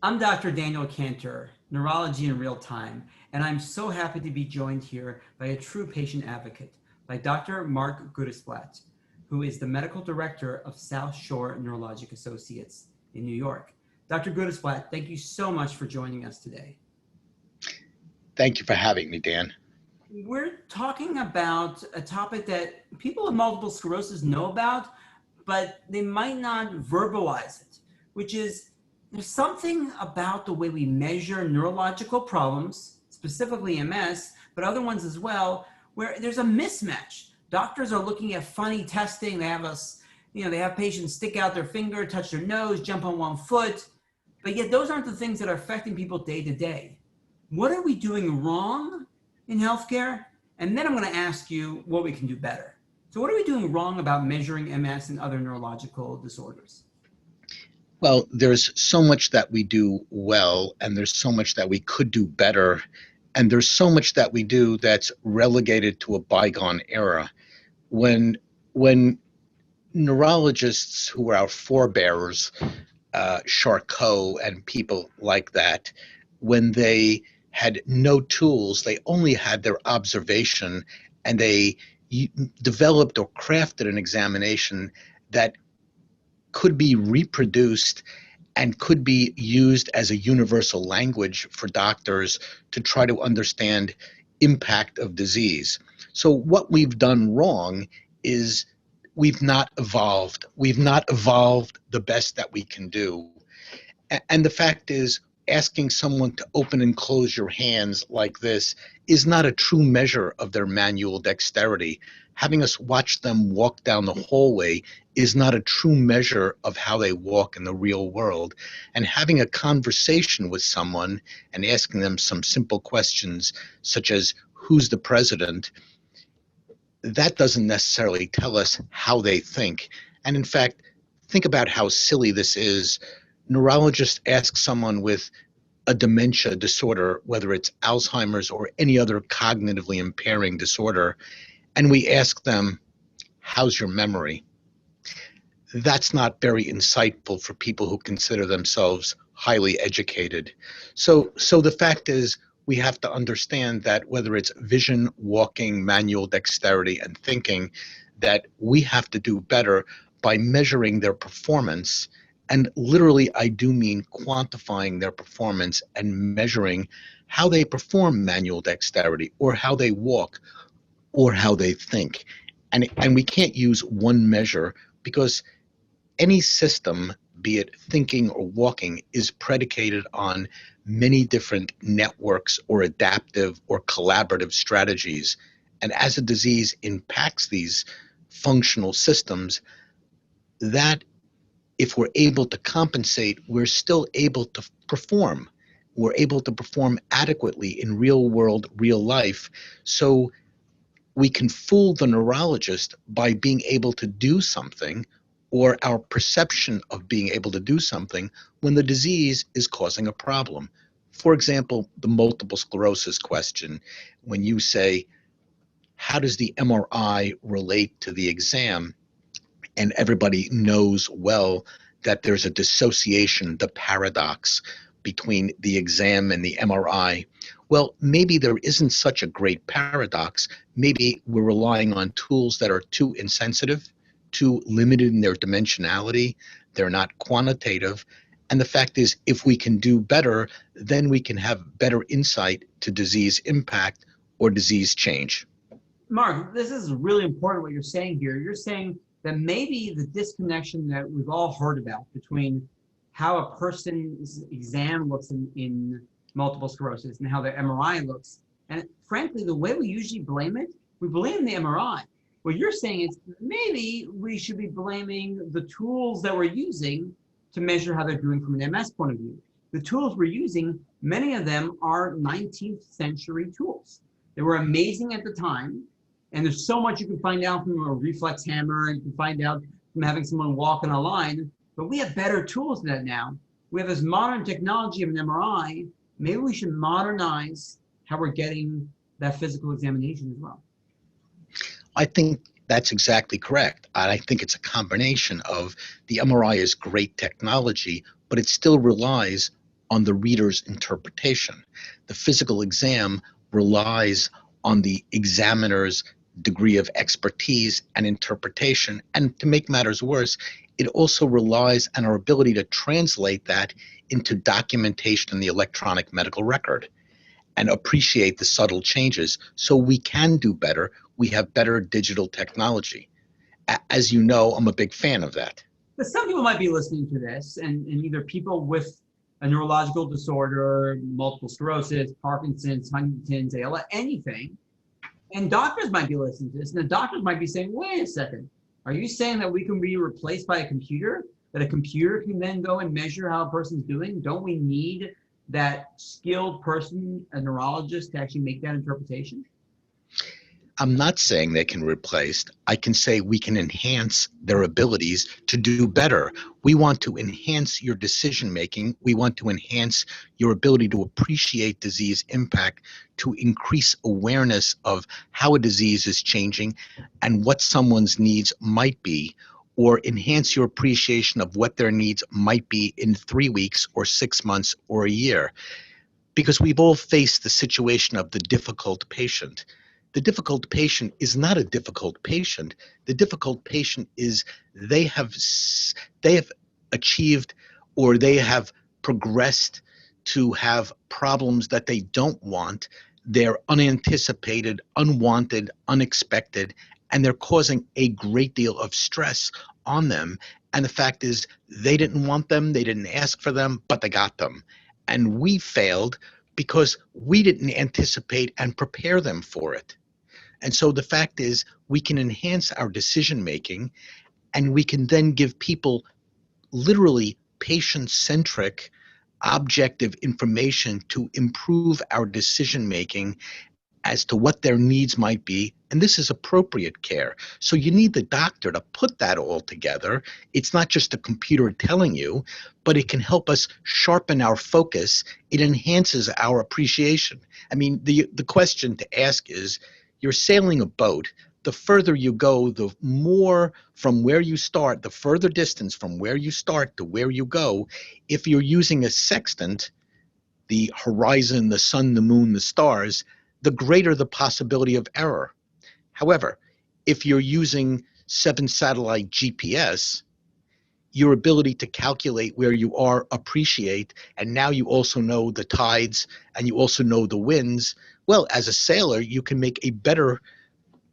I'm Dr. Daniel Kantor, Neurology in Real Time, and I'm so happy to be joined here by a true patient advocate, by Dr. Mark Gudesblatt, who is the medical director of South Shore Neurologic Associates in New York. Dr. Gudesblatt, thank you so much for joining us today. Thank you for having me, Dan. We're talking about a topic that people with multiple sclerosis know about, but they might not verbalize it, which is there's something about the way we measure neurological problems, specifically MS, but other ones as well, where there's a mismatch. Doctors are looking at funny testing. They have us, they have patients stick out their finger, touch their nose, jump on one foot, but yet those aren't the things that are affecting people day to day. What are we doing wrong in healthcare? And then I'm going to ask you what we can do better. So what are we doing wrong about measuring MS and other neurological disorders? Well, there's so much that we do well, and there's so much that we could do better, and there's so much that we do that's relegated to a bygone era. When neurologists who were our forebears, Charcot and people like that, when they had no tools, they only had their observation, and they developed or crafted an examination that could be reproduced and could be used as a universal language for doctors to try to understand impact of disease. So what we've done wrong is we've not evolved. We've not evolved the best that we can do. And the fact is, asking someone to open and close your hands like this is not a true measure of their manual dexterity. Having us watch them walk down the hallway is not a true measure of how they walk in the real world. And having a conversation with someone and asking them some simple questions, such as, who's the president? That doesn't necessarily tell us how they think. And in fact, think about how silly this is. Neurologists ask someone with a dementia disorder, whether it's Alzheimer's or any other cognitively impairing disorder, and we ask them, how's your memory? That's not very insightful for people who consider themselves highly educated. So the fact is, we have to understand that whether it's vision, walking, manual dexterity, and thinking, that we have to do better by measuring their performance. And literally, I do mean quantifying their performance and measuring how they perform manual dexterity, or how they walk, or how they think. And we can't use one measure, because any system, be it thinking or walking, is predicated on many different networks or adaptive or collaborative strategies. And as a disease impacts these functional systems, that if we're able to compensate, we're still able to perform. We're able to perform adequately in real world, real life. So we can fool the neurologist by being able to do something, or our perception of being able to do something, when the disease is causing a problem. For example, the multiple sclerosis question, when you say, how does the MRI relate to the exam? And everybody knows well that there's a dissociation, the paradox between the exam and the MRI. Well, maybe there isn't such a great paradox. Maybe we're relying on tools that are too insensitive, too limited in their dimensionality. They're not quantitative. And the fact is, if we can do better, then we can have better insight to disease impact or disease change. Mark, this is really important what you're saying here. You're saying that maybe the disconnection that we've all heard about between how a person's exam looks in multiple sclerosis and how their MRI looks, and frankly, the way we usually blame it, we blame the MRI. What you're saying is maybe we should be blaming the tools that we're using to measure how they're doing from an MS point of view. The tools we're using, many of them are 19th century tools. They were amazing at the time, and there's so much you can find out from a reflex hammer, you can find out from having someone walk on a line, but we have better tools than that now. We have this modern technology of an MRI. Maybe we should modernize how we're getting that physical examination as well. I think that's exactly correct. I think it's a combination of, the MRI is great technology, but it still relies on the reader's interpretation. The physical exam relies on the examiner's degree of expertise and interpretation. And to make matters worse, it also relies on our ability to translate that into documentation in the electronic medical record and appreciate the subtle changes so we can do better. We have better digital technology. As you know, I'm a big fan of that. But some people might be listening to this, and either people with a neurological disorder, multiple sclerosis, Parkinson's, Huntington's, ALS, anything, and doctors might be listening to this, and the doctors might be saying, wait a second, are you saying that we can be replaced by a computer? That a computer can then go and measure how a person's doing? Don't we need that skilled person, a neurologist, to actually make that interpretation? I'm not saying they can replace. I can say we can enhance their abilities to do better. We want to enhance your decision making. We want to enhance your ability to appreciate disease impact, to increase awareness of how a disease is changing and what someone's needs might be, or enhance your appreciation of what their needs might be in 3 weeks or 6 months or a year. Because we've all faced the situation of the difficult patient. The difficult patient is not a difficult patient. The difficult patient is they have achieved or they have progressed to have problems that they don't want. They're unanticipated, unwanted, unexpected, and they're causing a great deal of stress on them. And the fact is, they didn't want them, they didn't ask for them, but they got them. And we failed because we didn't anticipate and prepare them for it. And so the fact is, we can enhance our decision making, and we can then give people literally patient-centric, objective information to improve our decision making as to what their needs might be. And this is appropriate care. So you need the doctor to put that all together. It's not just a computer telling you, but it can help us sharpen our focus. It enhances our appreciation. I mean, the question to ask is, you're sailing a boat. The further you go, the more from where you start, the further distance from where you start to where you go. If you're using a sextant, the horizon, the sun, the moon, the stars, the greater the possibility of error. However, if you're using 7-satellite GPS, your ability to calculate where you are, appreciate, and now you also know the tides and you also know the winds. Well, as a sailor, you can make a better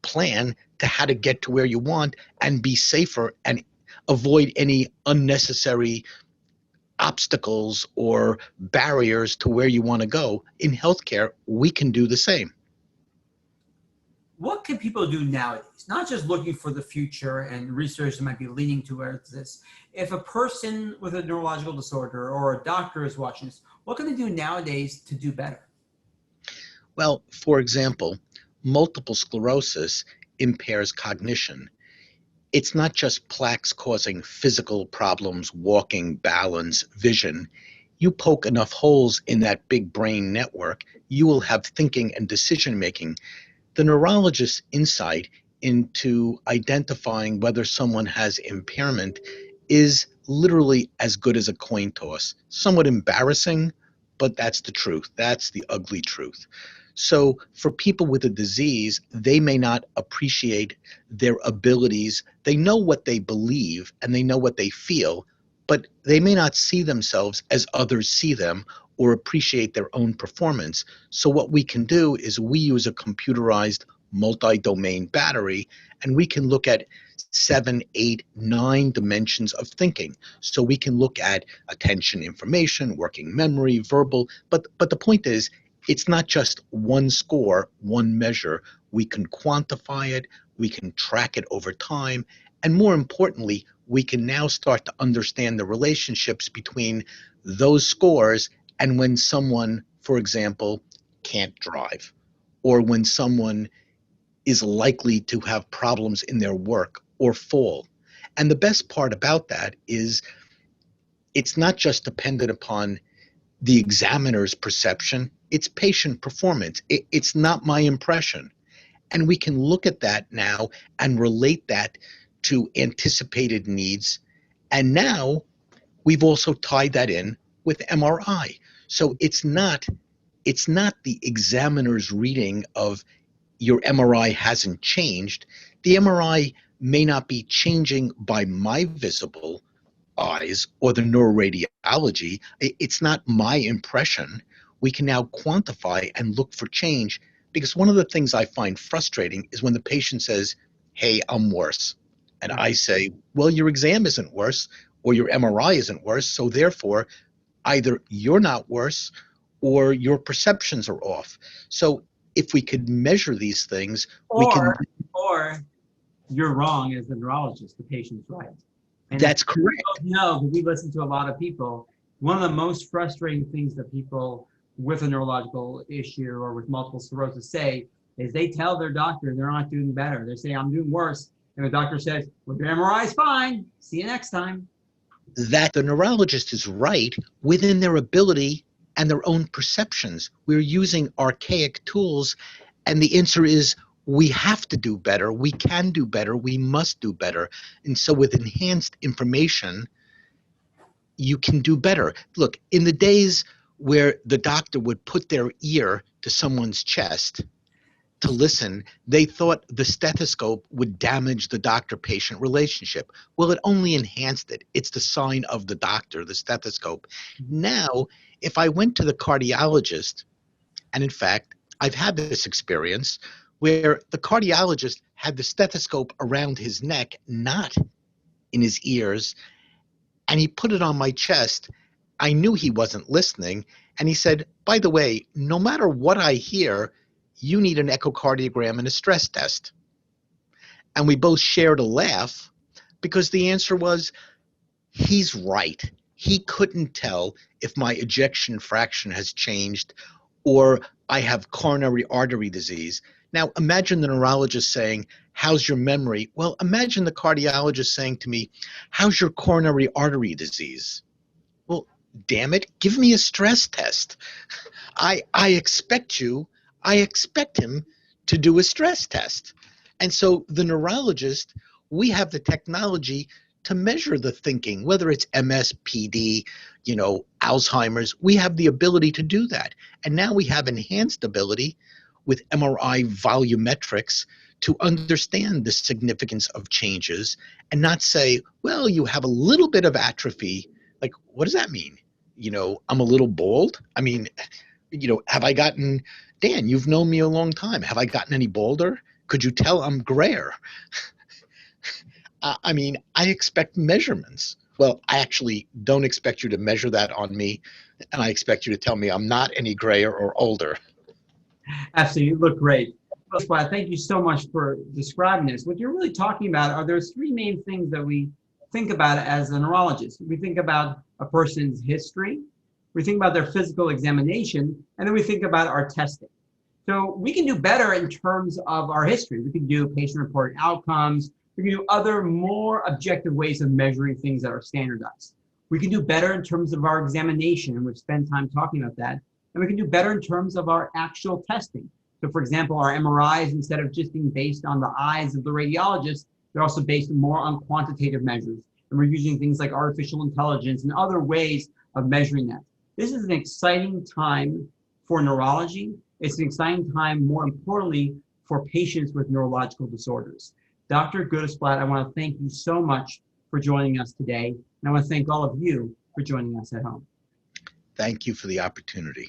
plan to how to get to where you want and be safer and avoid any unnecessary obstacles or barriers to where you want to go. In healthcare, we can do the same. What can people do nowadays? Not just looking for the future, and research might be leaning towards this. If a person with a neurological disorder or a doctor is watching this, what can they do nowadays to do better? Well, for example, multiple sclerosis impairs cognition. It's not just plaques causing physical problems, walking, balance, vision. You poke enough holes in that big brain network, you will have thinking and decision making. The neurologist's insight into identifying whether someone has impairment is literally as good as a coin toss. Somewhat embarrassing, but that's the truth. That's the ugly truth. So for people with a disease, they may not appreciate their abilities. They know what they believe and they know what they feel, but they may not see themselves as others see them or appreciate their own performance. So what we can do is we use a computerized multi-domain battery, and we can look at 7, 8, 9 dimensions of thinking. So we can look at attention, information, working memory, verbal, but the point is, it's not just one score, one measure. We can quantify it, we can track it over time, and more importantly, we can now start to understand the relationships between those scores and when someone, for example, can't drive, or when someone is likely to have problems in their work or fall. And the best part about that is it's not just dependent upon the examiner's perception, it's patient performance. It's not my impression. And we can look at that now and relate that to anticipated needs. And now we've also tied that in with MRI. So it's not the examiner's reading of your MRI hasn't changed. The MRI may not be changing by my visible eyes or the neuroradiology. It's not my impression. We can now quantify and look for change, because one of the things I find frustrating is when the patient says, "Hey, I'm worse." And I say, "Well, your exam isn't worse or your MRI isn't worse. So therefore, either you're not worse or your perceptions are off." So if we could measure these things, we can. Or you're wrong as the neurologist, the patient's right. And That's correct. No, but we listen to a lot of people. One of the most frustrating things that people with a neurological issue or with multiple sclerosis say is they tell their doctor they're not doing better. They say, "I'm doing worse." And the doctor says, "Well, your MRI is fine. See you next time." That the neurologist is right within their ability and their own perceptions. We're using archaic tools, and the answer is we have to do better. We can do better. We must do better. And so with enhanced information, you can do better. Look, in the days where the doctor would put their ear to someone's chest to listen, they thought the stethoscope would damage the doctor-patient relationship. Well, it only enhanced it. It's the sign of the doctor, the stethoscope. Now, if I went to the cardiologist, and in fact, I've had this experience where the cardiologist had the stethoscope around his neck, not in his ears, and he put it on my chest. I knew he wasn't listening, and he said, "By the way, no matter what I hear, you need an echocardiogram and a stress test." And we both shared a laugh, because the answer was, he's right. He couldn't tell if my ejection fraction has changed or I have coronary artery disease. Now, imagine the neurologist saying, "How's your memory?" Well, imagine the cardiologist saying to me, "How's your coronary artery disease?" Well, damn it, give me a stress test. I expect him to do a stress test. And so the neurologist, we have the technology to measure the thinking, whether it's MS, PD, Alzheimer's. We have the ability to do that. And now we have enhanced ability with MRI volumetrics to understand the significance of changes and not say, "Well, you have a little bit of atrophy." Like, what does that mean? I'm a little bald. I mean, have I gotten, Dan, you've known me a long time. Have I gotten any bolder? Could you tell I'm grayer? I mean, I expect measurements. Well, I actually don't expect you to measure that on me, and I expect you to tell me I'm not any grayer or older. Absolutely, you look great. Thank you so much for describing this. What you're really talking about are there's three main things that we think about as a neurologist. We think about a person's history, we think about their physical examination, and then we think about our testing. So we can do better in terms of our history. We can do patient-reported outcomes. We can do other more objective ways of measuring things that are standardized. We can do better in terms of our examination, and we've spent time talking about that. And we can do better in terms of our actual testing. So for example, our MRIs, instead of just being based on the eyes of the radiologist, they're also based more on quantitative measures. And we're using things like artificial intelligence and other ways of measuring that. This is an exciting time for neurology. It's an exciting time, more importantly, for patients with neurological disorders. Dr. Gudesblatt, I want to thank you so much for joining us today. And I want to thank all of you for joining us at home. Thank you for the opportunity.